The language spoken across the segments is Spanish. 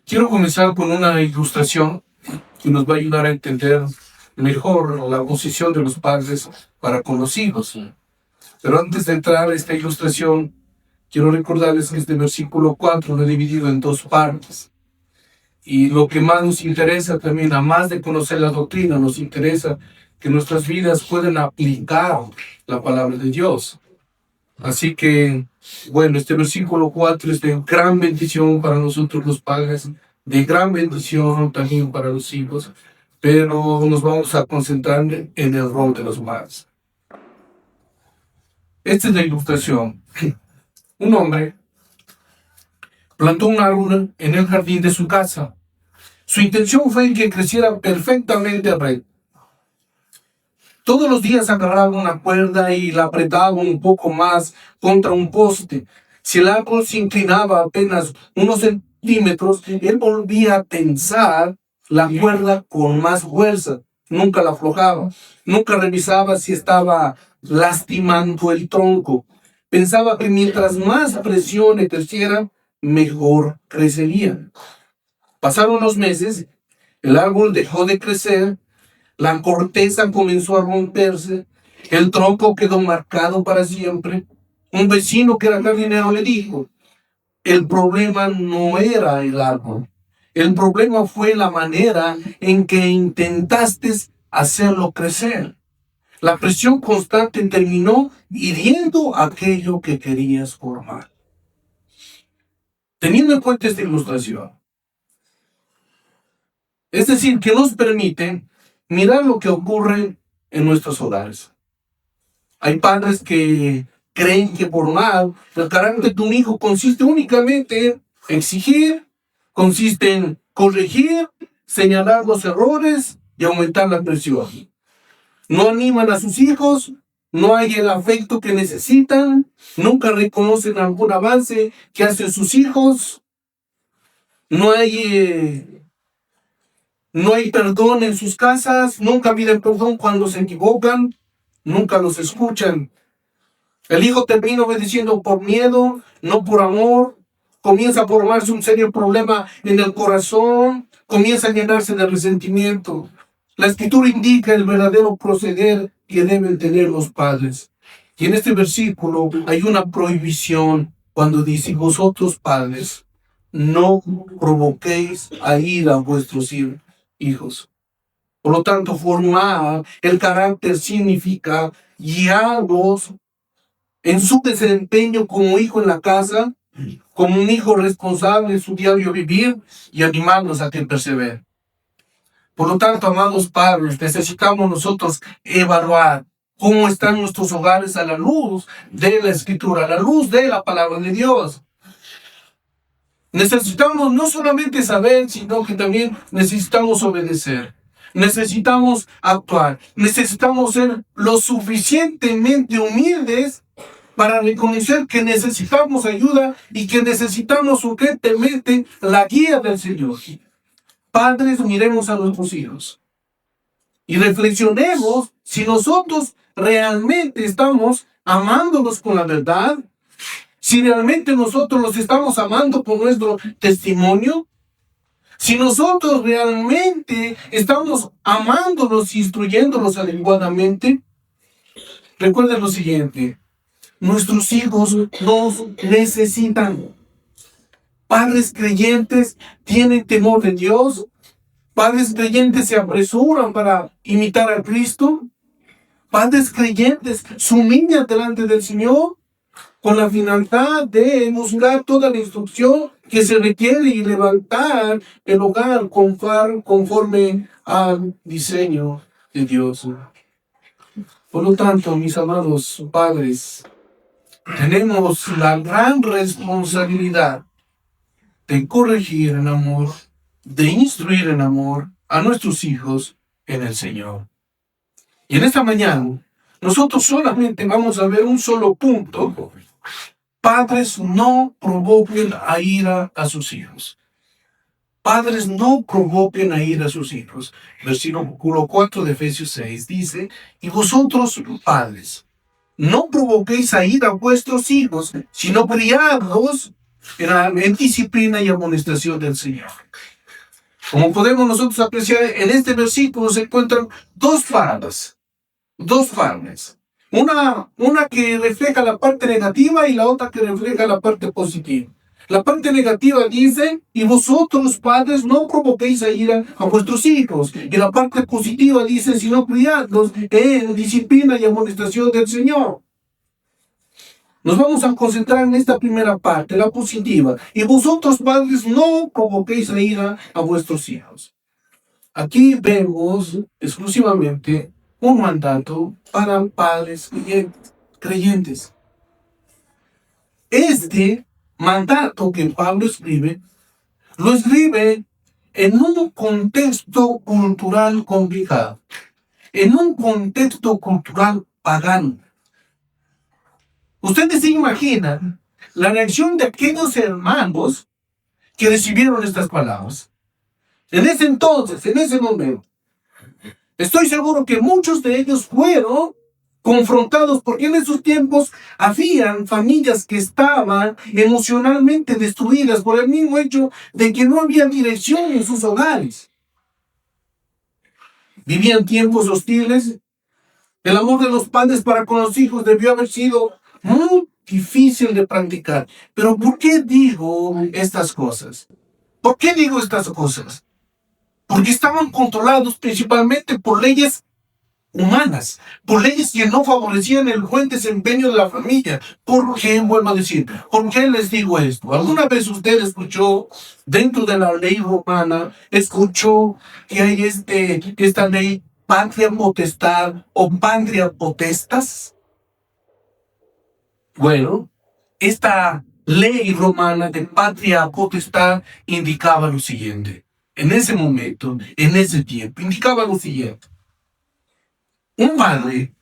Quiero comenzar con una ilustración que nos va a ayudar a entender mejor la posición de los padres para con los hijos. Pero antes de entrar a esta ilustración, quiero recordarles que este versículo 4 lo he dividido en dos partes. Y lo que más nos interesa también, a más de conocer la doctrina, nos interesa que nuestras vidas puedan aplicar la palabra de Dios. Así que, bueno, este versículo 4 es de gran bendición para nosotros los padres, de gran bendición también para los hijos, pero nos vamos a concentrar en el rol de los padres. Esta es la ilustración. Un hombre plantó un árbol en el jardín de su casa. Su intención fue que creciera perfectamente recto. Todos los días agarraba una cuerda y la apretaba un poco más contra un poste. Si el árbol se inclinaba apenas unos centímetros, él volvía a tensar la cuerda con más fuerza. Nunca la aflojaba. Nunca revisaba si estaba lastimando el tronco. Pensaba que mientras más presión ejerciera, mejor crecería. Pasaron los meses, el árbol dejó de crecer, la corteza comenzó a romperse, el tronco quedó marcado para siempre. Un vecino que era jardinero le dijo, el problema no era el árbol, el problema fue la manera en que intentaste hacerlo crecer. La presión constante terminó hiriendo aquello que querías formar. Teniendo en cuenta esta ilustración, es decir, que nos permite mirar lo que ocurre en nuestros hogares. Hay padres que creen que formar el carácter de un hijo consiste únicamente en exigir, consiste en corregir, señalar los errores y aumentar la presión. No animan a sus hijos, no hay el afecto que necesitan, nunca reconocen algún avance que hacen sus hijos, no hay perdón en sus casas, nunca piden perdón cuando se equivocan, nunca los escuchan. El hijo termina obedeciendo por miedo, no por amor. Comienza a formarse un serio problema en el corazón, comienza a llenarse de resentimiento. La Escritura indica el verdadero proceder que deben tener los padres. Y en este versículo hay una prohibición cuando dice, vosotros padres, no provoquéis a ira a vuestros hijos. Por lo tanto, formar el carácter significa guiarlos en su desempeño como hijo en la casa, como un hijo responsable en su diario vivir y animarlos a que perseveren. Por lo tanto, amados padres, necesitamos nosotros evaluar cómo están nuestros hogares a la luz de la Escritura, a la luz de la palabra de Dios. Necesitamos no solamente saber, sino que también necesitamos obedecer. Necesitamos actuar. Necesitamos ser lo suficientemente humildes para reconocer que necesitamos ayuda y que necesitamos urgentemente la guía del Señor. Padres, miremos a nuestros hijos y reflexionemos si nosotros realmente estamos amándolos con la verdad, si realmente nosotros los estamos amando con nuestro testimonio, si nosotros realmente estamos amándolos y instruyéndolos adecuadamente. Recuerden lo siguiente, nuestros hijos nos necesitan. Padres creyentes tienen temor de Dios. Padres creyentes se apresuran para imitar a Cristo. Padres creyentes se humillan delante del Señor con la finalidad de buscar toda la instrucción que se requiere y levantar el hogar conforme al diseño de Dios. Por lo tanto, mis amados padres, tenemos la gran responsabilidad de corregir en amor, de instruir en amor a nuestros hijos en el Señor. Y en esta mañana, nosotros solamente vamos a ver un solo punto. Padres, no provoquen a ira a sus hijos. Padres, no provoquen a ira a sus hijos. Versículo 4 de Efesios 6 dice, y vosotros, padres, no provoquéis a ira a vuestros hijos, sino criadlos en disciplina y amonestación del Señor. Como podemos nosotros apreciar, en este versículo se encuentran dos palabras. Una que refleja la parte negativa y la otra que refleja la parte positiva. La parte negativa dice, y vosotros padres no provoquéis a ira a vuestros hijos. Y la parte positiva dice, sino criadlos en disciplina y amonestación del Señor. Nos vamos a concentrar en esta primera parte, la positiva. Y vosotros padres no provoquéis a ira a vuestros hijos. Aquí vemos exclusivamente un mandato para padres creyentes. Este mandato que Pablo escribe, lo escribe en un contexto cultural complicado, en un contexto cultural pagano. Ustedes se imaginan la reacción de aquellos hermanos que recibieron estas palabras. En ese entonces, en ese momento, estoy seguro que muchos de ellos fueron confrontados porque en esos tiempos habían familias que estaban emocionalmente destruidas por el mismo hecho de que no había dirección en sus hogares. Vivían tiempos hostiles. El amor de los padres para con los hijos debió haber sido muy difícil de practicar. Pero ¿por qué digo estas cosas? ¿Por qué digo estas cosas? Porque estaban controlados principalmente por leyes humanas, por leyes que no favorecían el buen desempeño de la familia. ¿Por qué? Vuelvo a decir, ¿por qué les digo esto? ¿Alguna vez usted escuchó, dentro de la ley romana, escuchó que hay esta ley patria potestad o patria potestas? Bueno, esta ley romana de patria potestad indicaba lo siguiente. En ese momento, en ese tiempo, indicaba lo siguiente. Un padre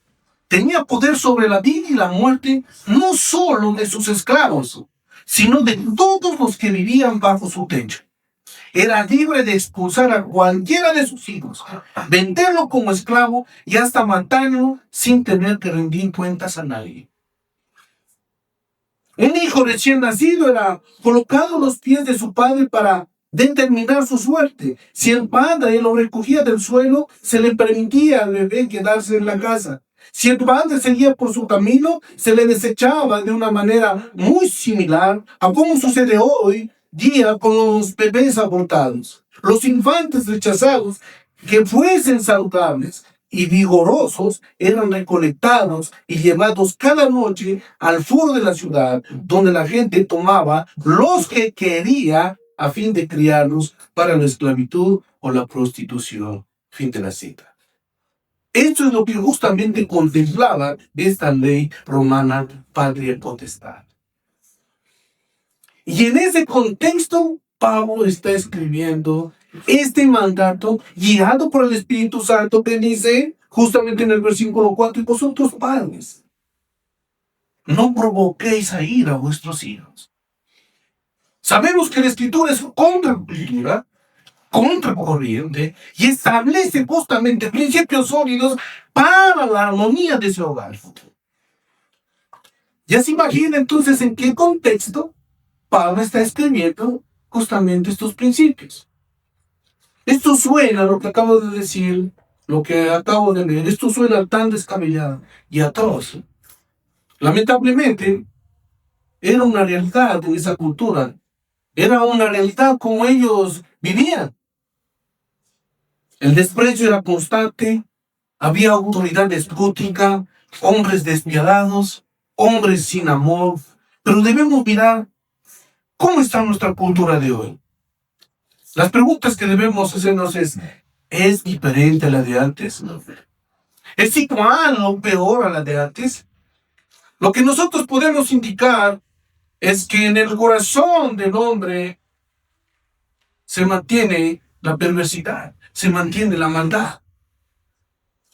tenía poder sobre la vida y la muerte, no solo de sus esclavos, sino de todos los que vivían bajo su techo. Era libre de expulsar a cualquiera de sus hijos, venderlo como esclavo y hasta matarlo sin tener que rendir cuentas a nadie. Un hijo recién nacido era colocado a los pies de su padre para determinar su suerte. Si el padre lo recogía del suelo, se le permitía al bebé quedarse en la casa. Si el padre seguía por su camino, se le desechaba de una manera muy similar a cómo sucede hoy día con los bebés abortados. Los infantes rechazados que fuesen saludables y vigorosos eran recolectados y llevados cada noche al foro de la ciudad, donde la gente tomaba los que quería a fin de criarlos para la esclavitud o la prostitución. Fin de la cita. Esto es lo que justamente contemplaba esta ley romana patria potestad. Y en ese contexto, Pablo está escribiendo este mandato guiado por el Espíritu Santo que dice justamente en el versículo 4, y vosotros padres, no provoquéis a ira a vuestros hijos. Sabemos que la Escritura es contracultura, contracorriente, y establece justamente principios sólidos para la armonía de ese hogar. Ya se imagina entonces en qué contexto Pablo está escribiendo justamente estos principios. Esto suena, lo que acabo de decir, lo que acabo de leer, esto suena tan descabellado y atroz. Lamentablemente, era una realidad en esa cultura. Era una realidad como ellos vivían. El desprecio era constante, había autoridad despótica, hombres despiadados, hombres sin amor. Pero debemos mirar cómo está nuestra cultura de hoy. Las preguntas que debemos hacernos ¿es diferente a la de antes? ¿Es igual o peor a la de antes? Lo que nosotros podemos indicar es que en el corazón del hombre se mantiene la perversidad, se mantiene la maldad.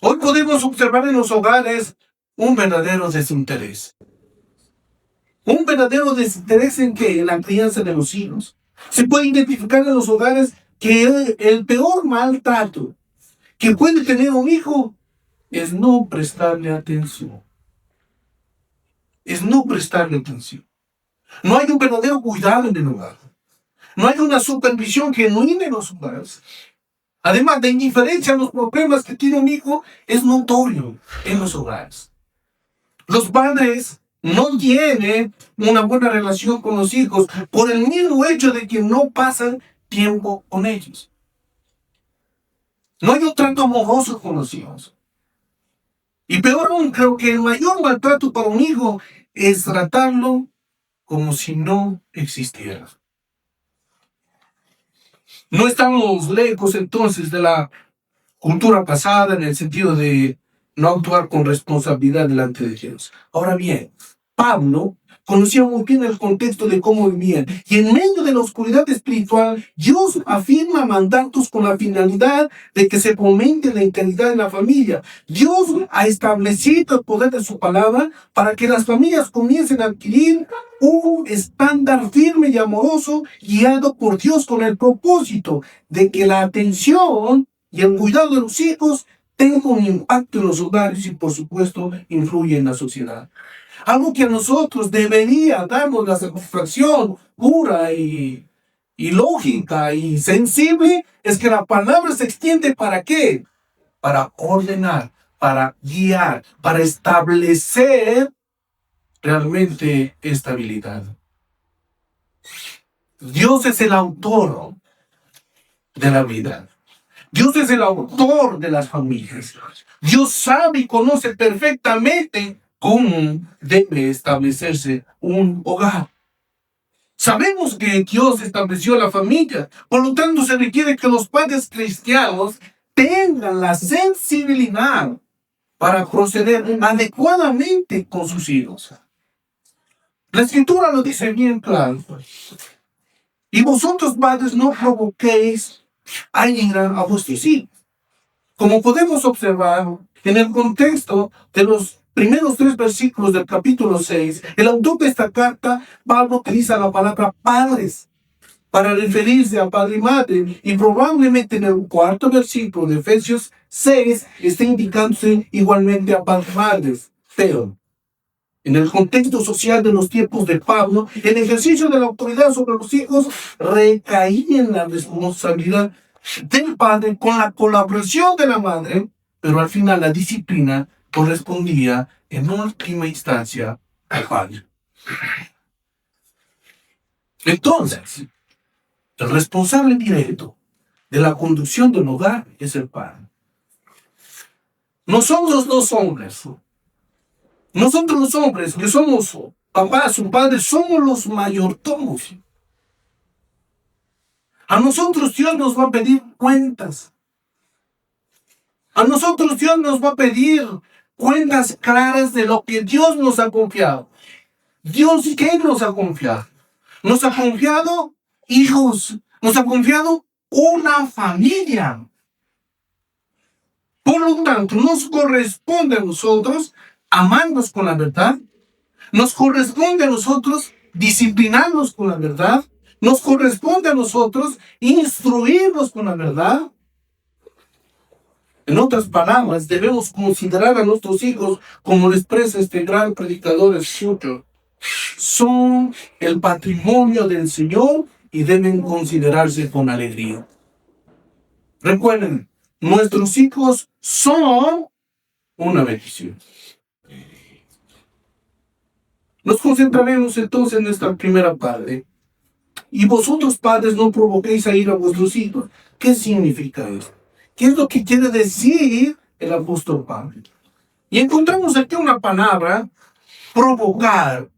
Hoy podemos observar en los hogares un verdadero desinterés. Un verdadero desinterés en que en la crianza de los hijos. Se puede identificar en los hogares que el peor maltrato que puede tener un hijo es no prestarle atención. es no prestarle atención. No hay un verdadero cuidado en el hogar. No hay una supervisión genuina en los hogares. Además, de indiferencia a los problemas que tiene un hijo es notorio en los hogares. Los padres no tienen una buena relación con los hijos por el mismo hecho de que no pasan tiempo con ellos. No hay un trato amoroso con los hijos. Y peor aún, creo que el mayor maltrato para un hijo es tratarlo como si no existiera. No estamos lejos entonces de la cultura pasada en el sentido de no actuar con responsabilidad delante de Dios. Ahora bien, Pablo conocía muy bien el contexto de cómo vivían. Y en medio de la oscuridad espiritual, Dios afirma mandatos con la finalidad de que se fomente la integridad en la familia. Dios ha establecido el poder de su palabra para que las familias comiencen a adquirir un estándar firme y amoroso guiado por Dios con el propósito de que la atención y el cuidado de los hijos tenga un impacto en los hogares y, por supuesto, influye en la sociedad. Algo que a nosotros debería darnos la satisfacción pura y lógica y sensible es que la palabra se extiende ¿para qué? Para ordenar, para guiar, para establecer realmente estabilidad. Dios es el autor de la vida. Dios es el autor de las familias. Dios sabe y conoce perfectamente cómo debe establecerse un hogar. Sabemos que Dios estableció la familia, por lo tanto se requiere que los padres cristianos tengan la sensibilidad para proceder adecuadamente con sus hijos. La Escritura lo dice bien claro. Y vosotros, padres, no provoquéis a ira a vuestros hijos. Como podemos observar en el contexto de los primeros 3 versículos del capítulo 6, el autor de esta carta, Pablo, utiliza la palabra padres para referirse a padre y madre, y probablemente en el 4º versículo de Efesios 6 está indicándose igualmente a padres y madres. Pero en el contexto social de los tiempos de Pablo, el ejercicio de la autoridad sobre los hijos recaía en la responsabilidad del padre con la colaboración de la madre, pero al final la disciplina correspondía en última instancia al padre. Entonces, el responsable directo de la conducción del hogar es el padre. Nosotros los hombres, que somos papás o padres, somos los mayordomos. A nosotros Dios nos va a pedir cuentas. A nosotros Dios nos va a pedir cuentas claras de lo que Dios nos ha confiado. Dios, ¿qué nos ha confiado? Nos ha confiado hijos. Nos ha confiado una familia. Por lo tanto, nos corresponde a nosotros amarnos con la verdad. Nos corresponde a nosotros disciplinarnos con la verdad. Nos corresponde a nosotros instruirnos con la verdad. En otras palabras, debemos considerar a nuestros hijos, como lo expresa este gran predicador Schutter, son el patrimonio del Señor y deben considerarse con alegría. Recuerden, nuestros hijos son una bendición. Nos concentraremos entonces en esta primera parte. Y vosotros, padres, no provoquéis a ira a vuestros hijos. ¿Qué significa esto? ¿Qué es lo que quiere decir el apóstol Pablo? Y encontramos aquí una palabra, provocar.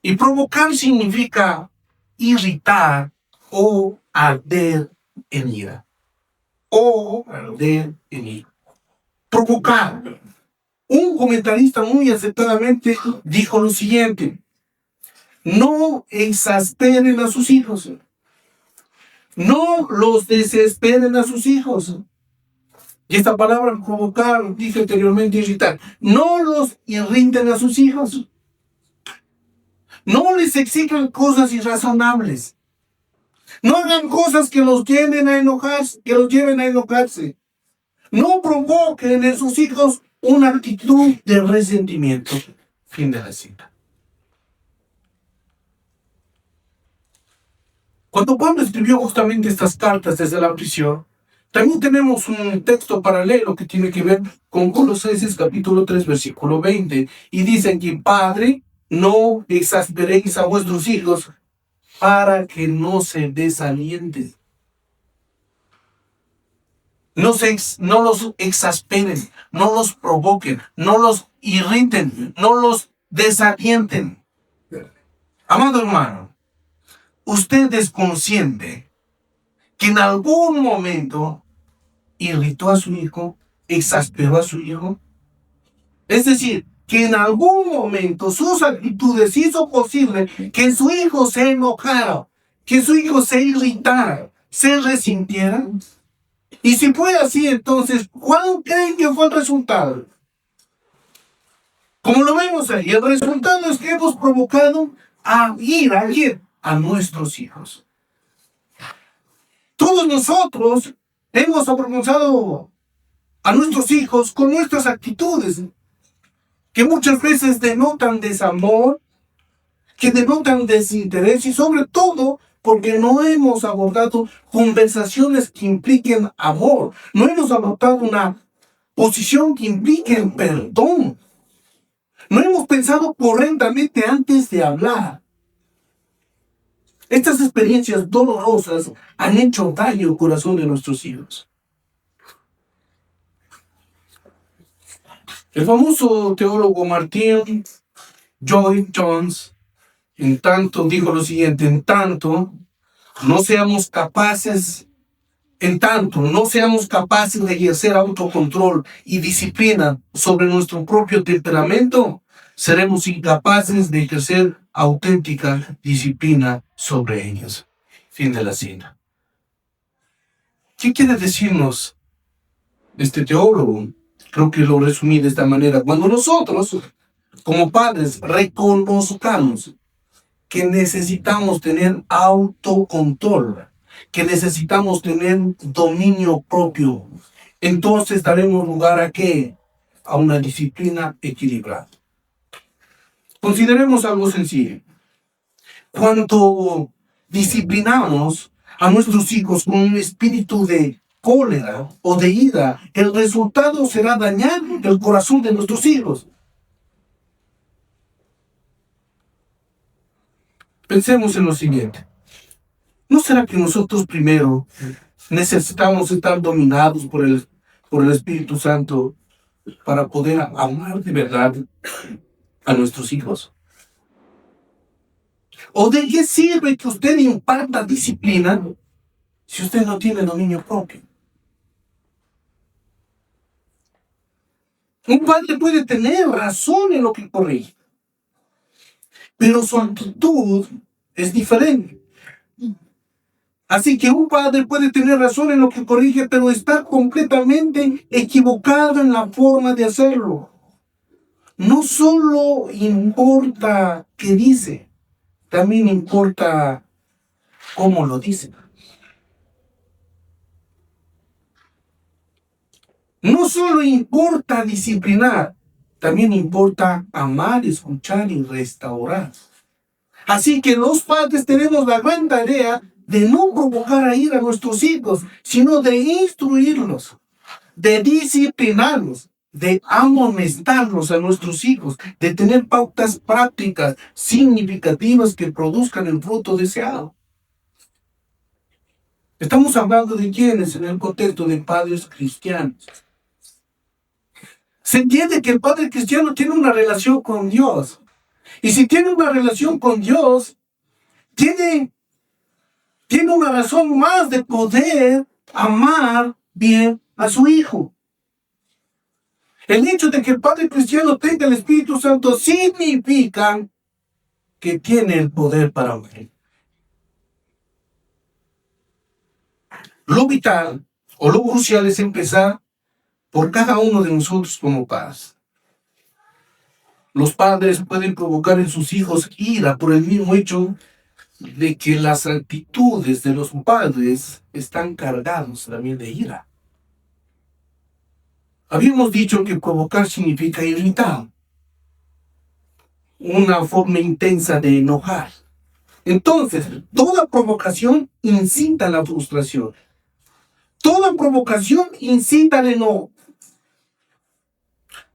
Y provocar significa irritar o arder en ira. O arder en ira. Provocar. Un comentarista muy acertadamente dijo lo siguiente: no exasperen a sus hijos. No los desesperen a sus hijos. Y esta palabra provocar, dije anteriormente, irritar. No los irriten a sus hijos. No les exijan cosas irrazonables. No hagan cosas que los lleven a enojarse, No provoquen en sus hijos una actitud de resentimiento. Fin de la cita. Cuando Pablo escribió justamente estas cartas desde la prisión, también tenemos un texto paralelo que tiene que ver con Colosenses capítulo 3, versículo 20. Y dice que, Padre, no exasperéis a vuestros hijos para que no se desalienten. No los exasperen, no los provoquen, no los irriten, no los desalienten. Amado hermano, usted es consciente que en algún momento irritó a su hijo, exasperó a su hijo. Es decir, que en algún momento sus actitudes hizo posible que su hijo se enojara, que su hijo se irritara, se resintiera. Y si fue así, entonces, ¿cuál creen que fue el resultado? Como lo vemos ahí, el resultado es que hemos provocado a ira a nuestros hijos. Todos nosotros hemos avergonzado a nuestros hijos con nuestras actitudes, que muchas veces denotan desamor, que denotan desinterés y sobre todo porque no hemos abordado conversaciones que impliquen amor, no hemos adoptado una posición que implique perdón, no hemos pensado correctamente antes de hablar. Estas experiencias dolorosas han hecho daño al corazón de nuestros hijos. El famoso teólogo Martin Lloyd-Jones, en tanto, dijo lo siguiente: en tanto no seamos capaces de ejercer autocontrol y disciplina sobre nuestro propio temperamento, seremos incapaces de ejercer auténtica disciplina sobre ellos. Fin de la cita. ¿Qué quiere decirnos este teólogo? Creo que lo resumí de esta manera. Cuando nosotros, como padres, reconozcamos que necesitamos tener autocontrol, que necesitamos tener dominio propio, entonces daremos lugar ¿a qué? A una disciplina equilibrada. Consideremos algo sencillo. Cuando disciplinamos a nuestros hijos con un espíritu de cólera o de ira, el resultado será dañar el corazón de nuestros hijos. Pensemos en lo siguiente. ¿No será que nosotros primero necesitamos estar dominados por el Espíritu Santo para poder amar de verdad a nuestros hijos? ¿O de qué sirve que usted imparta disciplina si usted no tiene dominio propio? Un padre puede tener razón en lo que corrige, pero su actitud es diferente. Así que un padre puede tener razón en lo que corrige, pero está completamente equivocado en la forma de hacerlo. No solo importa qué dice, también importa cómo lo dice. No solo importa disciplinar, también importa amar, escuchar y restaurar. Así que los padres tenemos la gran tarea de no provocar a ira a nuestros hijos, sino de instruirlos, de disciplinarlos, de amonestarlos a nuestros hijos, de tener pautas prácticas significativas que produzcan el fruto deseado. Estamos hablando de quiénes en el contexto de padres cristianos. Se entiende que el padre cristiano tiene una relación con Dios. Y si tiene una relación con Dios, tiene una razón más de poder amar bien a su hijo. El hecho de que el padre cristiano tenga el Espíritu Santo significa que tiene el poder para amar. Lo vital o lo crucial es empezar por cada uno de nosotros como padres. Los padres pueden provocar en sus hijos ira por el mismo hecho de que las actitudes de los padres están cargados también de ira. Habíamos dicho que provocar significa irritar. una forma intensa de enojar. Entonces, toda provocación incita a la frustración. Toda provocación incita al enojo.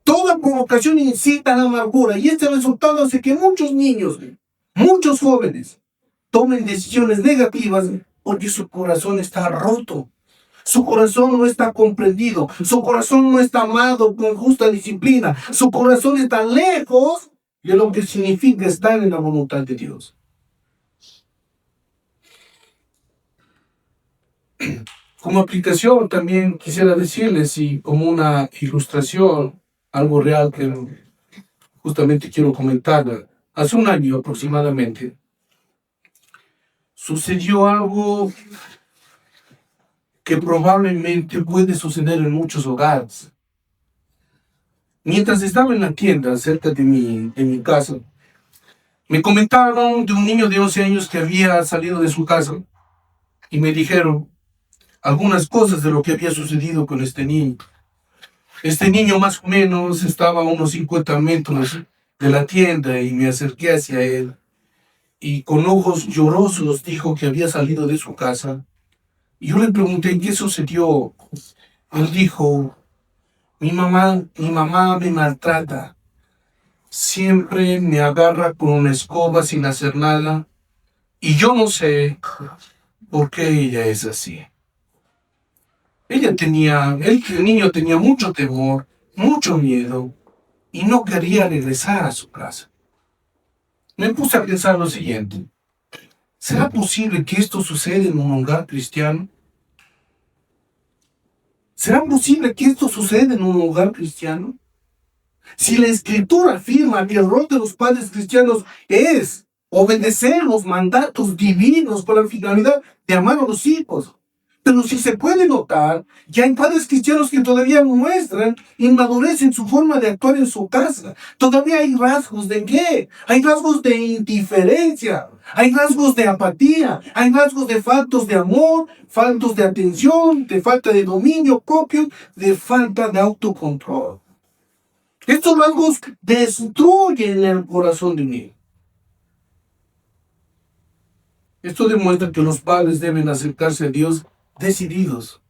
Toda provocación incita a la amargura. Y este resultado hace que muchos niños, muchos jóvenes, tomen decisiones negativas porque su corazón está roto. Su corazón no está comprendido. Su corazón no está amado con justa disciplina. Su corazón está lejos de lo que significa estar en la voluntad de Dios. Como aplicación también quisiera decirles, y como una ilustración, algo real que justamente quiero comentar. Hace un año aproximadamente sucedió algo que probablemente puede suceder en muchos hogares. Mientras estaba en la tienda cerca de mi casa, me comentaron de un niño de 11 años que había salido de su casa y me dijeron algunas cosas de lo que había sucedido con este niño. Este niño más o menos estaba a unos 50 metros de la tienda y me acerqué hacia él y con ojos llorosos dijo que había salido de su casa. Y yo le pregunté qué sucedió. Él dijo, mi mamá me maltrata. Siempre me agarra con una escoba sin hacer nada. Y yo no sé por qué ella es así. El niño tenía mucho temor, mucho miedo, y no quería regresar a su casa. Me puse a pensar lo siguiente. ¿Será posible que esto suceda en un hogar cristiano? ¿Será posible que esto suceda en un hogar cristiano? Si la Escritura afirma que el rol de los padres cristianos es obedecer los mandatos divinos con la finalidad de amar a los hijos, pero si se puede notar que hay padres cristianos que todavía muestran inmadurez en su forma de actuar en su casa. Todavía hay rasgos de qué? Hay rasgos de indiferencia, hay rasgos de apatía, hay rasgos de faltos de amor, faltos de atención, de falta de dominio propio, de falta de autocontrol. Estos rasgos destruyen el corazón de un niño. Esto demuestra que los padres deben acercarse a Dios decididos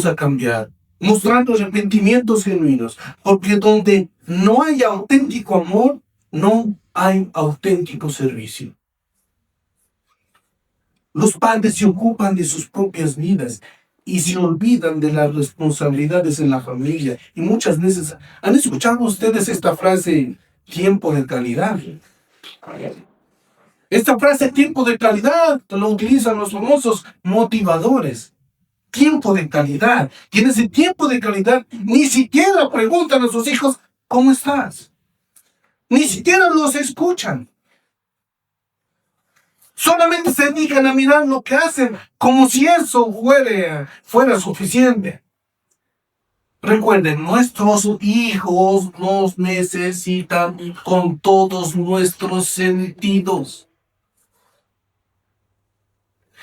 a cambiar, mostrando arrepentimientos genuinos, porque donde no hay auténtico amor, no hay auténtico servicio. Los padres se ocupan de sus propias vidas y se olvidan de las responsabilidades en la familia. Y muchas veces, ¿han escuchado ustedes esta frase, tiempo de calidad? Esta frase, tiempo de calidad, lo utilizan los famosos motivadores. Tiempo de calidad. Y en ese tiempo de calidad ni siquiera preguntan a sus hijos, ¿cómo estás? Ni siquiera los escuchan. Solamente se dedican a mirar lo que hacen, como si eso fuera suficiente. Recuerden, nuestros hijos nos necesitan con todos nuestros sentidos.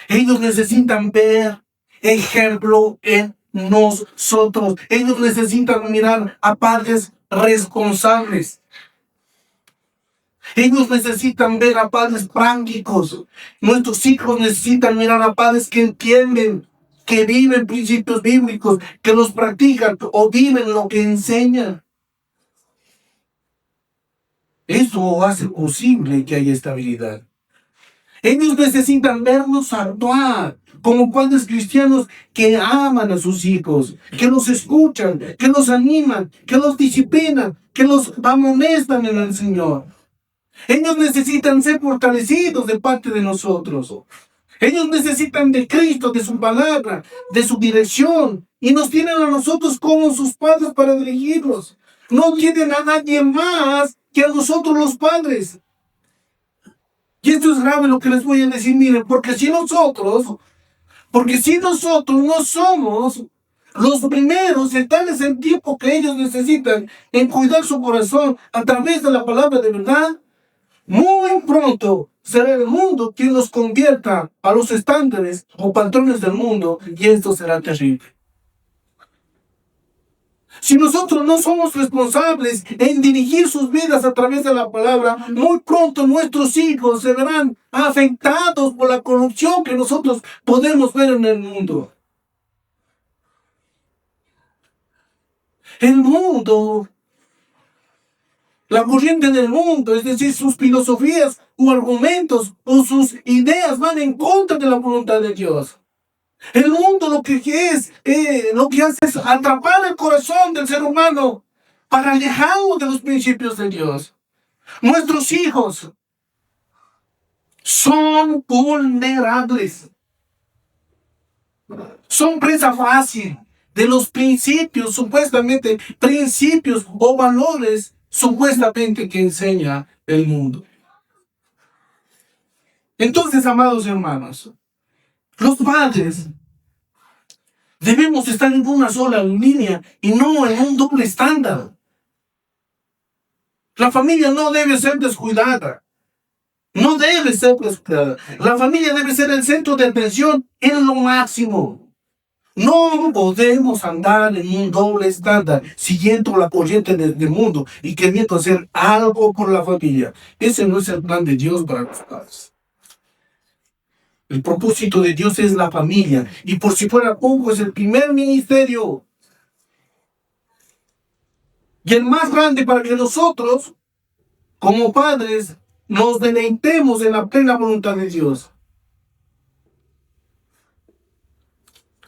Ellos necesitan ver ejemplo en nosotros. Ellos necesitan mirar a padres responsables. Ellos necesitan ver a padres prácticos. Nuestros hijos necesitan mirar a padres que entienden, que viven principios bíblicos, que los practican o viven lo que enseñan. Eso hace posible que haya estabilidad. Ellos necesitan vernos actuar como padres cristianos que aman a sus hijos, que los escuchan, que los animan, que los disciplinan, que los amonestan en el Señor. Ellos necesitan ser fortalecidos de parte de nosotros. Ellos necesitan de Cristo, de su palabra, de su dirección. Y nos tienen a nosotros como sus padres para dirigirlos. No tienen a nadie más que a nosotros los padres. Y esto es grave lo que les voy a decir, miren, porque si nosotros no somos los primeros en darles el tiempo que ellos necesitan en cuidar su corazón a través de la palabra de verdad, muy pronto será el mundo quien los convierta a los estándares o patrones del mundo, y esto será terrible. Si nosotros no somos responsables en dirigir sus vidas a través de la palabra, muy pronto nuestros hijos se verán afectados por la corrupción que nosotros podemos ver en el mundo. El mundo, la corriente del mundo, es decir, sus filosofías o argumentos o sus ideas van en contra de la voluntad de Dios. El mundo lo que hace es atrapar el corazón del ser humano para alejarlo de los principios de Dios. Nuestros hijos son vulnerables, son presa fácil de los principios, supuestamente, principios o valores, supuestamente que enseña el mundo. Entonces, amados hermanos, los padres debemos estar en una sola línea y no en un doble estándar. La familia no debe ser descuidada. No debe ser descuidada. La familia debe ser el centro de atención en lo máximo. No podemos andar en un doble estándar, siguiendo la corriente del mundo y queriendo hacer algo por la familia. Ese no es el plan de Dios para los padres. El propósito de Dios es la familia. Y por si fuera poco, es el primer ministerio. Y el más grande para que nosotros, como padres, nos deleitemos en la plena voluntad de Dios.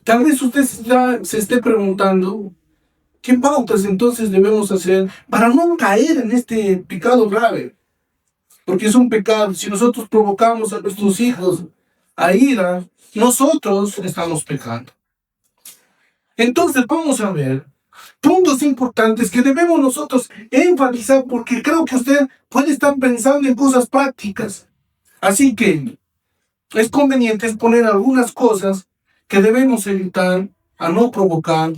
Tal vez usted se esté preguntando, ¿qué pautas entonces debemos hacer para no caer en este pecado grave? Porque es un pecado. Si nosotros provocamos a nuestros hijos a ira, nosotros estamos pecando. Entonces vamos a ver puntos importantes que debemos nosotros enfatizar, porque creo que usted puede estar pensando en cosas prácticas. Así que es conveniente exponer algunas cosas que debemos evitar a no provocar.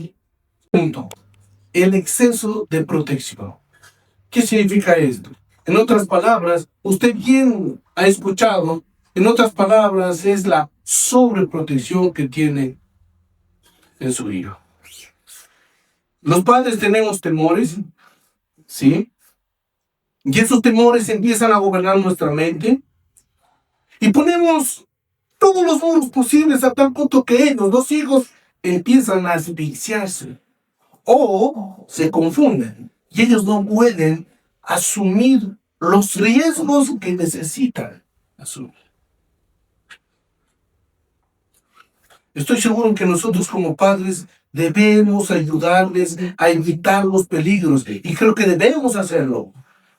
Punto. El exceso de protección. ¿Qué significa esto? En otras palabras, usted bien ha escuchado, en otras palabras, es la sobreprotección que tiene en su hijo. Los padres tenemos temores, ¿sí? Y esos temores empiezan a gobernar nuestra mente y ponemos todos los muros posibles a tal punto que ellos, los hijos, empiezan a asfixiarse o se confunden y ellos no pueden asumir los riesgos que necesitan asumir. Estoy seguro que nosotros como padres debemos ayudarles a evitar los peligros y creo que debemos hacerlo.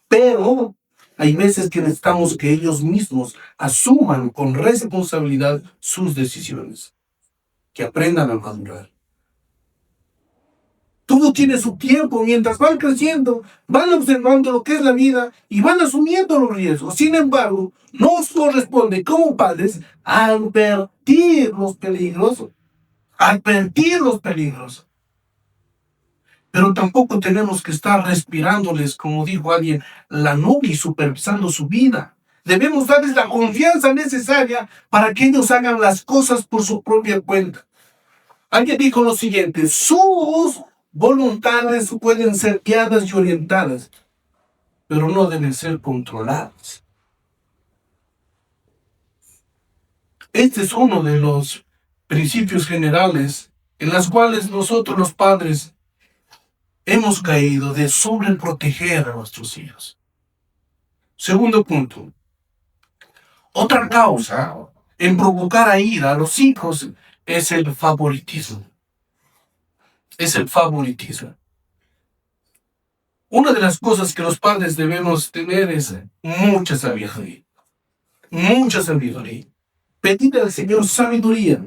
Pero hay veces que necesitamos que ellos mismos asuman con responsabilidad sus decisiones, que aprendan a madurar. Todo tiene su tiempo. Mientras van creciendo, van observando lo que es la vida y van asumiendo los riesgos. Sin embargo, nos corresponde como padres advertir los peligros. Advertir los peligros. Pero tampoco tenemos que estar respirándoles, como dijo alguien, la nuca y supervisando su vida. Debemos darles la confianza necesaria para que ellos hagan las cosas por su propia cuenta. Alguien dijo lo siguiente: sus voluntades pueden ser guiadas y orientadas, pero no deben ser controladas. Este es uno de los principios generales en los cuales nosotros los padres hemos caído, de sobreproteger a nuestros hijos. Segundo punto. Otra causa en provocar a ira a los hijos es el favoritismo. Es el favoritismo. Una de las cosas que los padres debemos tener es mucha sabiduría. Mucha sabiduría. Pedirle al Señor sabiduría,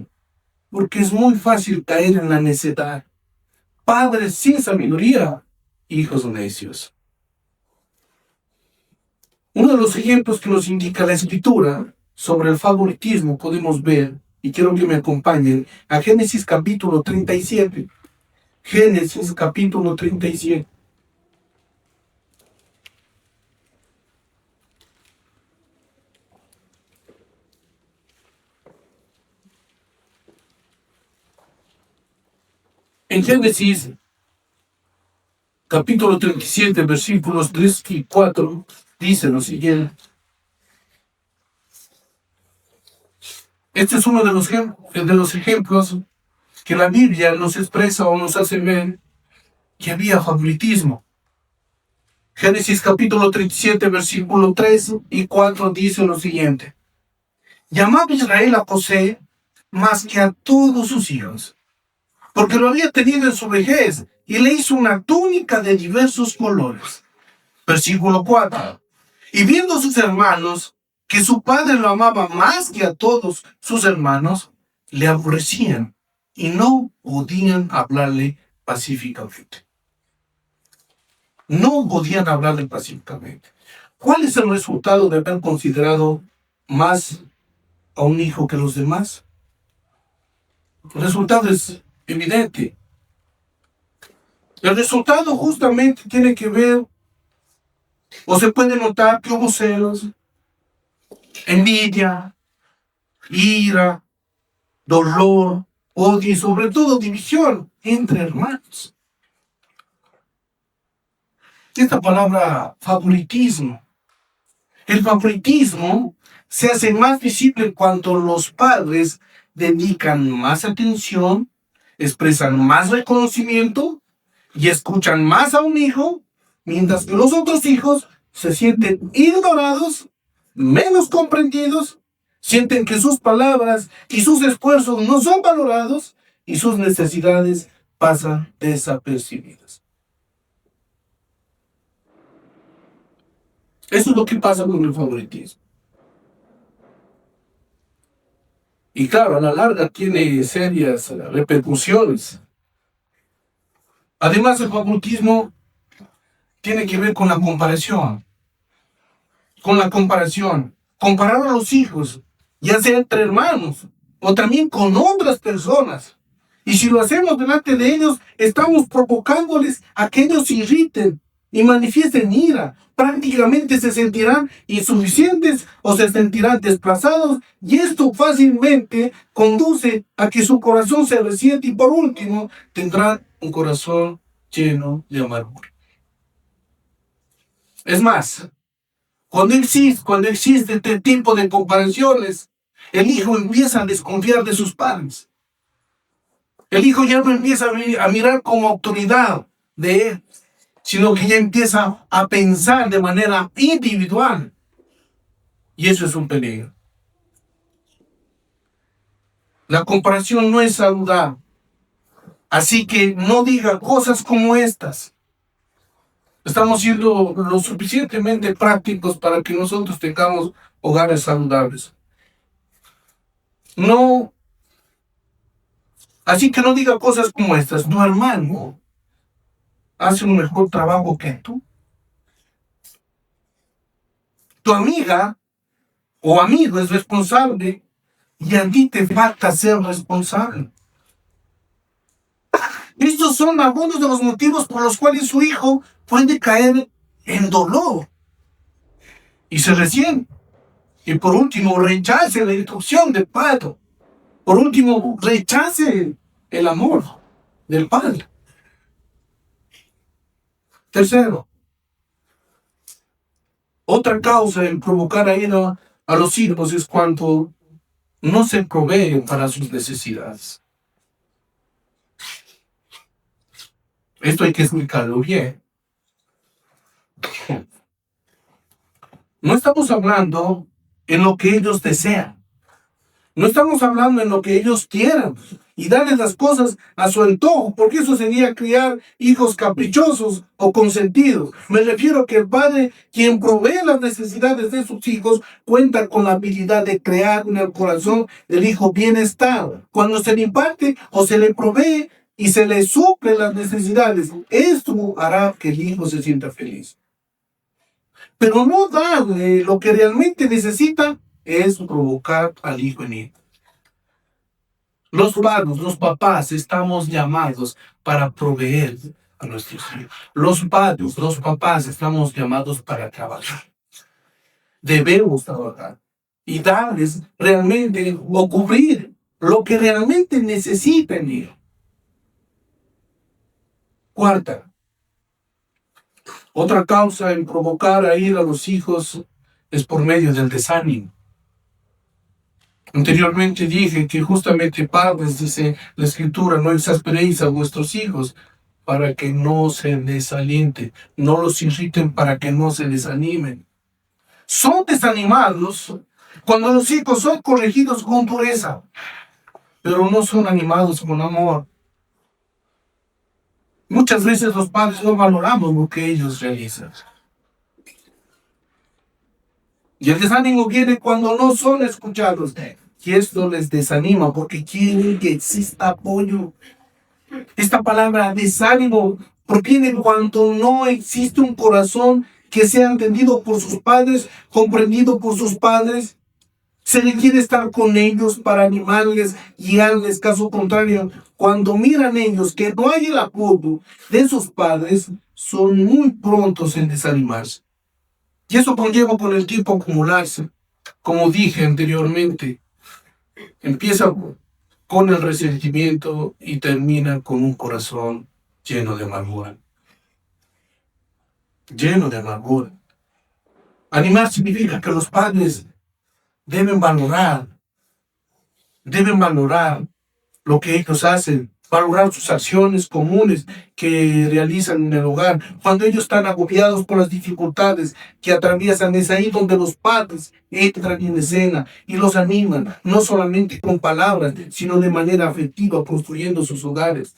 porque es muy fácil caer en la necedad. Padres sin sabiduría, hijos necios. Uno de los ejemplos que nos indica la Escritura sobre el favoritismo podemos ver, y quiero que me acompañen, a Génesis capítulo 37. Génesis capítulo 37. En Génesis capítulo 37, versículos 3 y 4, dice lo siguiente. Este es uno de los ejemplos que la Biblia nos expresa o nos hace ver que había favoritismo. Génesis capítulo 37, versículo 3 y 4 dice lo siguiente. Llamaba Israel a José más que a todos sus hijos, porque lo había tenido en su vejez, y le hizo una túnica de diversos colores. Versículo 4. Y viendo sus hermanos que su padre lo amaba más que a todos sus hermanos, le aborrecían y no podían hablarle pacíficamente. No podían hablarle pacíficamente. ¿Cuál es el resultado de haber considerado más a un hijo que los demás? El resultado es evidente. El resultado justamente tiene que ver, o se puede notar que hubo celos, envidia, ira, dolor, odio y sobre todo división entre hermanos. Esta palabra favoritismo. El favoritismo se hace más visible cuando los padres dedican más atención, expresan más reconocimiento y escuchan más a un hijo, mientras que los otros hijos se sienten ignorados, menos comprendidos, sienten que sus palabras y sus esfuerzos no son valorados y sus necesidades pasan desapercibidas. Eso es lo que pasa con el favoritismo. Y claro, a la larga tiene serias repercusiones. Además, el favoritismo tiene que ver con la comparación. Con la comparación. Comparar a los hijos, ya sea entre hermanos o también con otras personas. Y si lo hacemos delante de ellos, estamos provocándoles a que ellos se irriten y manifiesten ira. Prácticamente se sentirán insuficientes o se sentirán desplazados, y esto fácilmente conduce a que su corazón se resiente y por último tendrán un corazón lleno de amargura. Es más, cuando existe este tipo de comparaciones, el hijo empieza a desconfiar de sus padres. El hijo ya no empieza a mirar como autoridad de él, sino que ya empieza a pensar de manera individual. Y eso es un peligro. La comparación no es saludable. Así que no diga cosas como estas. Estamos siendo lo suficientemente prácticos para que nosotros tengamos hogares saludables. No. Así que no diga cosas como estas. Tu hermano hace un mejor trabajo que tú. Tu amiga o amigo es responsable y a ti te falta ser responsable. Estos son algunos de los motivos por los cuales su hijo puede caer en dolor y se resiente. Y por último, rechace la instrucción del padre. Por último, rechace el amor del padre. Tercero, otra causa en provocar a ira a los hijos es cuando no se proveen para sus necesidades. Esto hay que explicarlo bien. No estamos hablando en lo que ellos desean. No estamos hablando en lo que ellos quieran y darles las cosas a su antojo, porque eso sería criar hijos caprichosos o consentidos. Me refiero a que el padre, quien provee las necesidades de sus hijos, cuenta con la habilidad de crear en el corazón del hijo bienestar. Cuando se le imparte o se le provee y se le suple las necesidades, esto hará que el hijo se sienta feliz. Pero no darle lo que realmente necesita es provocar al hijo en ira. Los padres, los papás, estamos llamados para proveer a nuestros hijos. Los padres, los papás, estamos llamados para trabajar. Debemos trabajar y darles realmente o cubrir lo que realmente necesitan ellos. Cuarta, Otra causa en provocar a ir a los hijos es por medio del desánimo. Anteriormente dije que justamente padres, dice la Escritura, no exasperéis a vuestros hijos para que no se desalienten, no los irriten para que no se desanimen. Son desanimados cuando los hijos son corregidos con dureza, pero no son animados con amor. Muchas veces los padres no valoramos lo que ellos realizan. Y el desánimo viene cuando no son escuchados. Y esto les desanima porque quieren que exista apoyo. Esta palabra desánimo proviene cuando no existe un corazón que sea entendido por sus padres, comprendido por sus padres. Se requiere estar con ellos para animarles, guiarles. Caso contrario, cuando miran ellos que no hay el apoyo de sus padres, son muy prontos en desanimarse. Y eso conlleva con el tiempo acumularse. Como dije anteriormente, empieza con el resentimiento y termina con un corazón lleno de amargura. Lleno de amargura. Animar significa que los padres deben valorar lo que ellos hacen, valorar sus acciones comunes que realizan en el hogar. Cuando ellos están agobiados por las dificultades que atraviesan, es ahí donde los padres entran en escena y los animan, no solamente con palabras, sino de manera afectiva, construyendo sus hogares.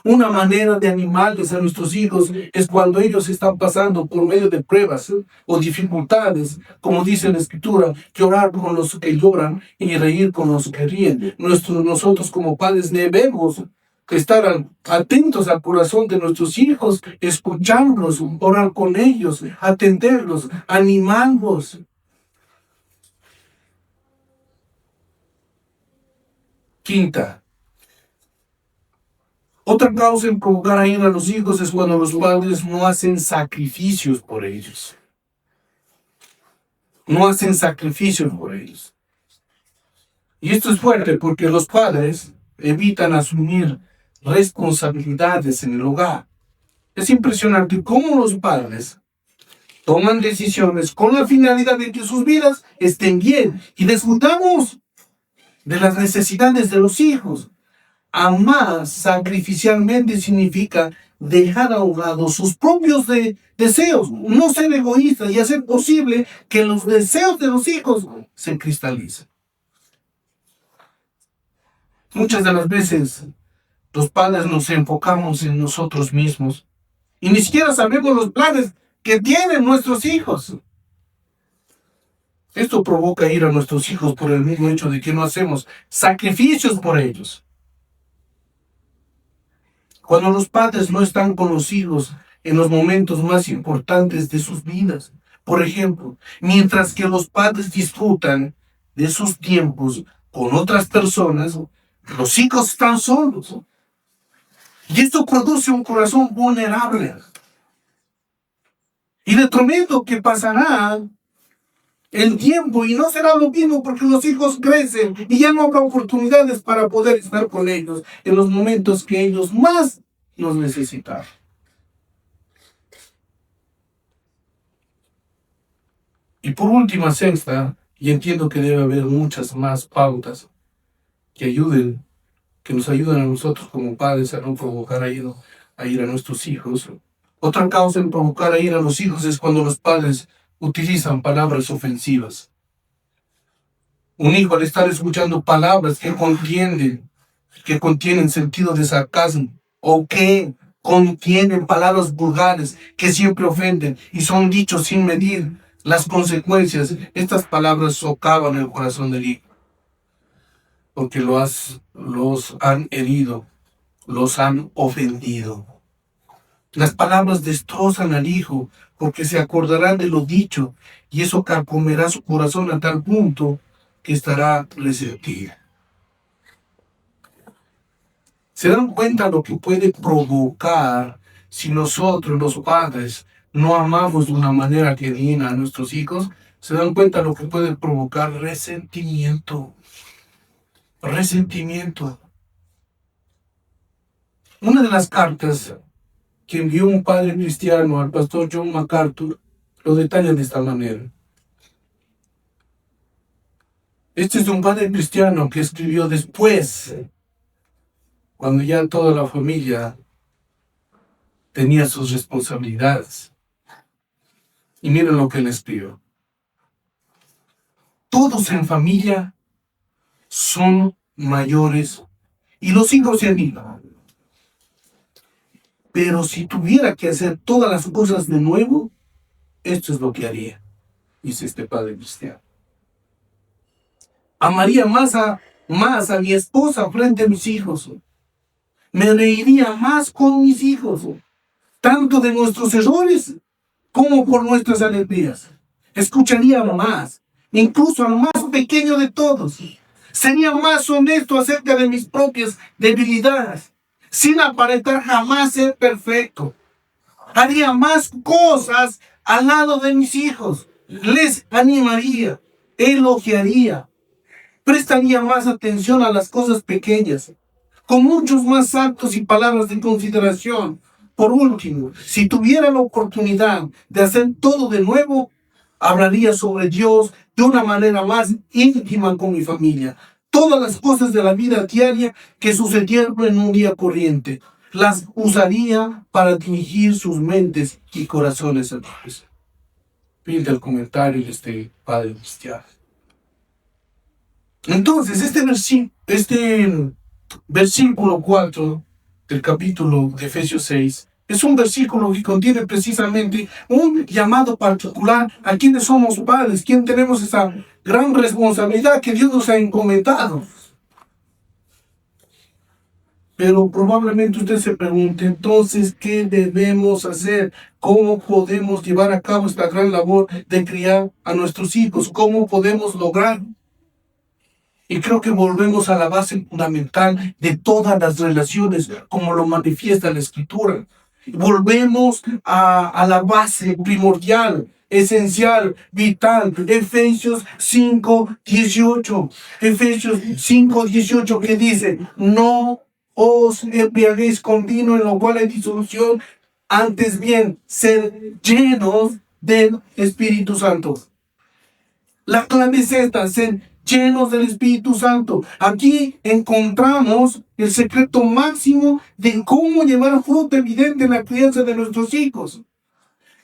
Una manera de animarles a nuestros hijos es cuando ellos están pasando por medio de pruebas o dificultades, como dice la Escritura, llorar con los que lloran y reír con los que ríen. Nosotros como padres debemos estar atentos al corazón de nuestros hijos, escucharlos, orar con ellos, atenderlos, animarlos. Quinta. Otra causa en provocar a ir a los hijos es cuando los padres no hacen sacrificios por ellos. No hacen sacrificios por ellos. Y esto es fuerte porque los padres evitan asumir responsabilidades en el hogar. Es impresionante cómo los padres toman decisiones con la finalidad de que sus vidas estén bien y disfrutamos de las necesidades de los hijos. Amar sacrificialmente significa dejar a un lado sus propios deseos, no ser egoístas y hacer posible que los deseos de los hijos se cristalicen. Muchas de las veces los padres nos enfocamos en nosotros mismos y ni siquiera sabemos los planes que tienen nuestros hijos. Esto provoca ir a nuestros hijos por el mismo hecho de que no hacemos sacrificios por ellos. Cuando los padres no están con los hijos en los momentos más importantes de sus vidas. Por ejemplo, mientras que los padres disfrutan de sus tiempos con otras personas, los hijos están solos. Y esto produce un corazón vulnerable. Y de tremendo que pasará el tiempo y no será lo mismo porque los hijos crecen y ya no habrá oportunidades para poder estar con ellos en los momentos que ellos más los necesitan. Y por última, sexta, y entiendo que debe haber muchas más pautas que nos ayuden a nosotros como padres a no provocar a ir a nuestros hijos. Otra causa en provocar a ir a los hijos es cuando los padres utilizan palabras ofensivas. Un hijo al estar escuchando palabras que contienen sentido de sarcasmo o que contienen palabras vulgares que siempre ofenden y son dichos sin medir las consecuencias, estas palabras socavan el corazón del hijo porque los han herido, los han ofendido. Las palabras destrozan al hijo porque se acordarán de lo dicho y eso carcomerá su corazón a tal punto que estará resentido. ¿Se dan cuenta lo que puede provocar si nosotros, los padres, no amamos de una manera que digna a nuestros hijos? ¿Se dan cuenta lo que puede provocar? Resentimiento. Resentimiento. Una de las cartas que envió un padre cristiano al pastor John MacArthur, lo detalla de esta manera. Este es un padre cristiano que escribió después, cuando ya toda la familia tenía sus responsabilidades. Y miren lo que él escribió. Todos en familia son mayores y los hijos se animan. Pero si tuviera que hacer todas las cosas de nuevo, esto es lo que haría, dice este padre cristiano. Amaría más a mi esposa frente a mis hijos. Me reiría más con mis hijos, tanto de nuestros errores como por nuestras alegrías. Escucharía más, incluso al más pequeño de todos. Sería más honesto acerca de mis propias debilidades, sin aparentar jamás ser perfecto. Haría más cosas al lado de mis hijos. Les animaría, elogiaría, prestaría más atención a las cosas pequeñas, con muchos más actos y palabras de consideración. Por último, si tuviera la oportunidad de hacer todo de nuevo, hablaría sobre Dios de una manera más íntima con mi familia. Todas las cosas de la vida diaria que sucedieron en un día corriente, las usaría para dirigir sus mentes y corazones a Dios. Fin el comentario de este padre cristiano. Entonces, este versículo 4 del capítulo de Efesios 6 es un versículo que contiene precisamente un llamado particular a quienes somos padres, quien tenemos esa gran responsabilidad que Dios nos ha encomendado. Pero probablemente usted se pregunte, entonces, ¿qué debemos hacer? ¿Cómo podemos llevar a cabo esta gran labor de criar a nuestros hijos? ¿Cómo podemos lograrlo? Y creo que volvemos a la base fundamental de todas las relaciones, como lo manifiesta la Escritura. Volvemos a la base primordial, esencial, vital. Efesios 5:18. Efesios 5:18 que dice, no os embriaguéis con vino en lo cual hay disolución, antes bien, ser llenos del Espíritu Santo. La clave es esta, ser llenos del Espíritu Santo. Aquí encontramos el secreto máximo de cómo llevar fruto evidente en la crianza de nuestros hijos.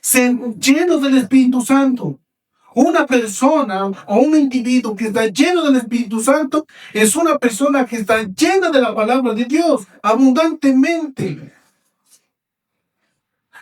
Ser llenos del Espíritu Santo. Una persona o un individuo que está lleno del Espíritu Santo es una persona que está llena de la palabra de Dios abundantemente.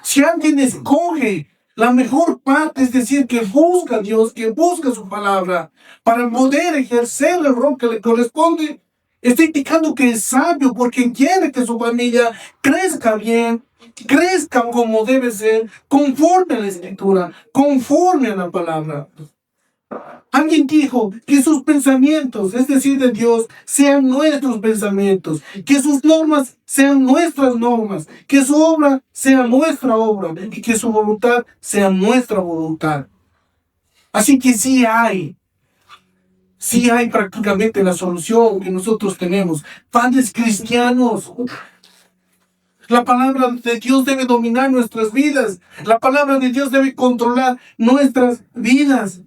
Si alguien escoge la mejor parte, es decir, que busca a Dios, que busca su palabra para poder ejercer el rol que le corresponde, está indicando que es sabio porque quiere que su familia crezca bien, crezca como debe ser, conforme a la Escritura, conforme a la palabra. Alguien dijo que sus pensamientos, es decir, de Dios, sean nuestros pensamientos, que sus normas sean nuestras normas, que su obra sea nuestra obra y que su voluntad sea nuestra voluntad. Así que sí hay prácticamente la solución que nosotros tenemos. Padres cristianos, la palabra de Dios debe dominar nuestras vidas, la palabra de Dios debe controlar nuestras vidas.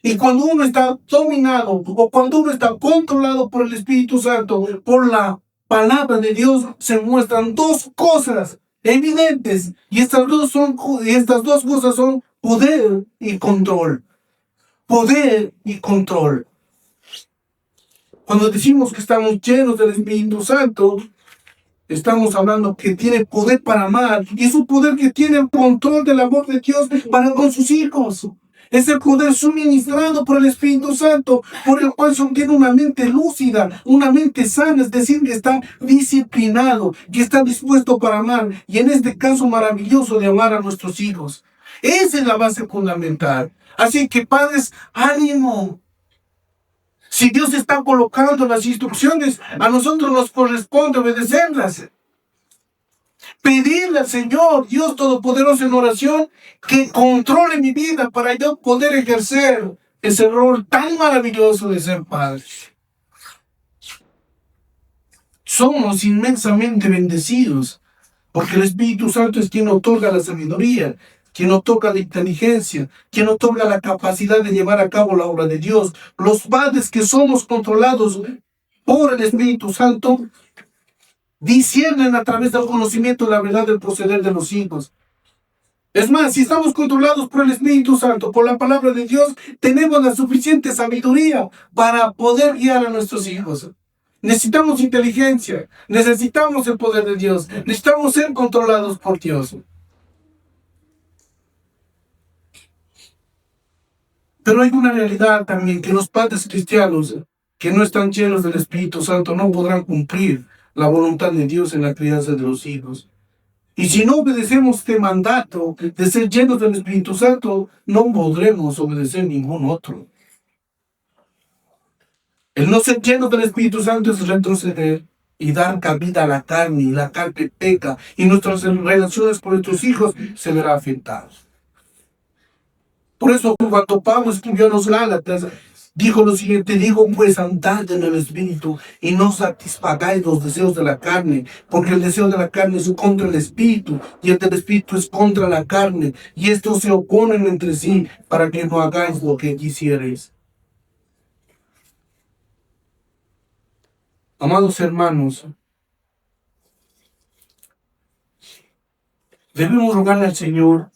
Y cuando uno está dominado o cuando uno está controlado por el Espíritu Santo, por la palabra de Dios, se muestran dos cosas evidentes. Y estas dos cosas son poder y control. Poder y control. Cuando decimos que estamos llenos del Espíritu Santo, estamos hablando que tiene poder para amar. Y es un poder que tiene el control del amor de Dios para con sus hijos. Es el poder suministrado por el Espíritu Santo, por el cual tiene una mente lúcida, una mente sana, es decir, que está disciplinado, que está dispuesto para amar, y en este caso maravilloso de amar a nuestros hijos. Esa es la base fundamental. Así que, padres, ánimo. Si Dios está colocando las instrucciones, a nosotros nos corresponde obedecerlas. Pedirle al Señor, Dios Todopoderoso, en oración, que controle mi vida para yo poder ejercer ese rol tan maravilloso de ser padre. Somos inmensamente bendecidos Porque el Espíritu Santo es quien otorga la sabiduría, quien otorga la inteligencia, quien otorga la capacidad de llevar a cabo la obra de Dios. Los padres que somos controlados por el Espíritu Santo disciernen a través del conocimiento de la verdad del proceder de los hijos. Es más, si estamos controlados por el Espíritu Santo, por la palabra de Dios, tenemos la suficiente sabiduría para poder guiar a nuestros hijos. Necesitamos inteligencia, necesitamos el poder de Dios, necesitamos ser controlados por Dios. Pero hay una realidad también, que los padres cristianos que no están llenos del Espíritu Santo no podrán cumplir la voluntad de Dios en la crianza de los hijos. Y si no obedecemos este mandato de ser llenos del Espíritu Santo, no podremos obedecer ningún otro. El no ser lleno del Espíritu Santo es retroceder y dar cabida a la carne, y la carne peca, y nuestras relaciones con nuestros hijos se verán afectadas. Por eso, cuando Pablo escribió a los Gálatas, dijo lo siguiente: digo pues, andad en el Espíritu y no satisfagáis los deseos de la carne, porque el deseo de la carne es contra el Espíritu y el del Espíritu es contra la carne, y estos se oponen entre sí para que no hagáis lo que quisierais. Amados hermanos, debemos rogarle al Señor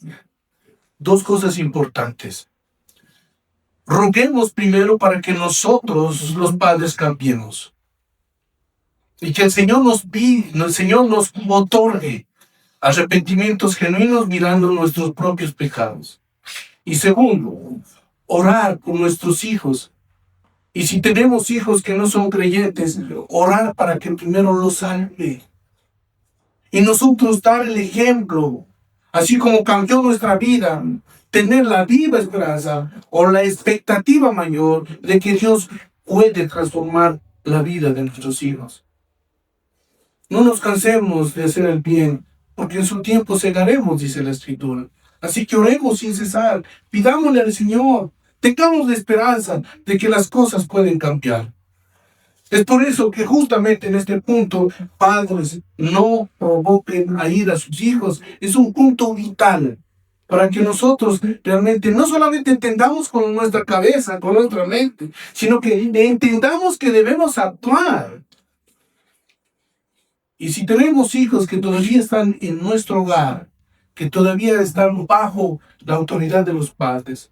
dos cosas importantes. Roguemos primero para que nosotros, los padres, cambiemos. Y que el Señor nos otorgue arrepentimientos genuinos mirando nuestros propios pecados. Y segundo, orar por nuestros hijos. Y si tenemos hijos que no son creyentes, orar para que primero los salve. Y nosotros dar el ejemplo, así como cambió nuestra vida, tener la viva esperanza o la expectativa mayor de que Dios puede transformar la vida de nuestros hijos. No nos cansemos de hacer el bien, porque en su tiempo segaremos, dice la Escritura. Así que oremos sin cesar, pidámosle al Señor, tengamos la esperanza de que las cosas pueden cambiar. Es por eso que justamente en este punto, padres, no provoquen a ir a sus hijos. Es un punto vital para que nosotros realmente no solamente entendamos con nuestra cabeza, con nuestra mente, sino que entendamos que debemos actuar. Y si tenemos hijos que todavía están en nuestro hogar, que todavía están bajo la autoridad de los padres,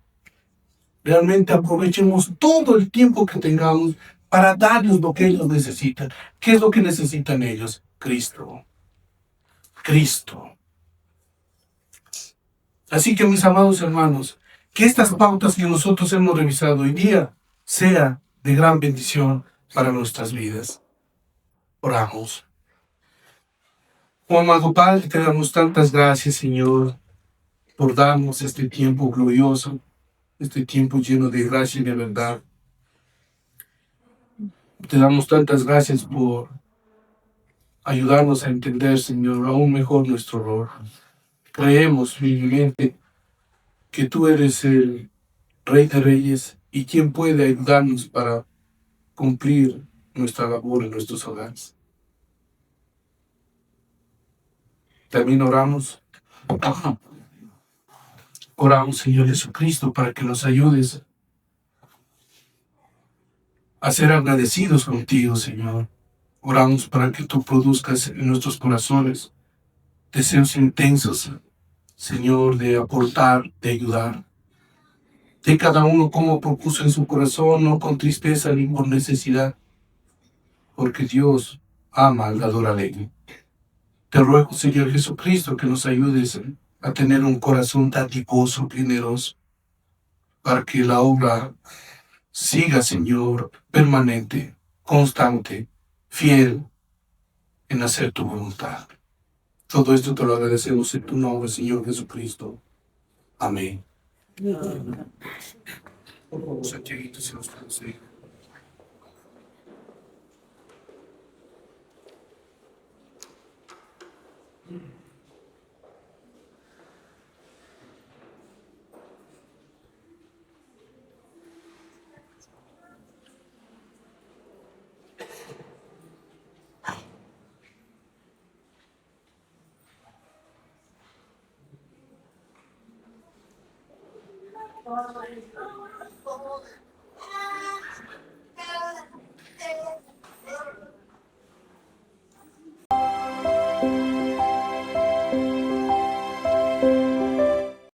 realmente aprovechemos todo el tiempo que tengamos para darles lo que ellos necesitan. ¿Qué es lo que necesitan ellos? Cristo. Cristo. Así que, mis amados hermanos, que estas pautas que nosotros hemos revisado hoy día sea de gran bendición para nuestras vidas. Oramos. Oh, amado Padre, te damos tantas gracias, Señor, por darnos este tiempo glorioso, este tiempo lleno de gracia y de verdad. Te damos tantas gracias por ayudarnos a entender, Señor, aún mejor nuestro rol. Creemos firmemente que tú eres el Rey de Reyes y quien puede ayudarnos para cumplir nuestra labor en nuestros hogares. También oramos, Señor Jesucristo, para que nos ayudes a ser agradecidos contigo, Señor. Oramos para que tú produzcas en nuestros corazones deseos intensos, Señor, de aportar, de ayudar. De cada uno como propuso en su corazón, no con tristeza ni por necesidad, porque Dios ama al dador alegre. Te ruego, Señor Jesucristo, que nos ayudes a tener un corazón dadivoso, generoso, para que la obra siga, Señor, permanente, constante, fiel en hacer tu voluntad. Todo esto te lo agradecemos en tu nombre, Señor Jesucristo. Amén. Santiaguito, si nos puede seguir.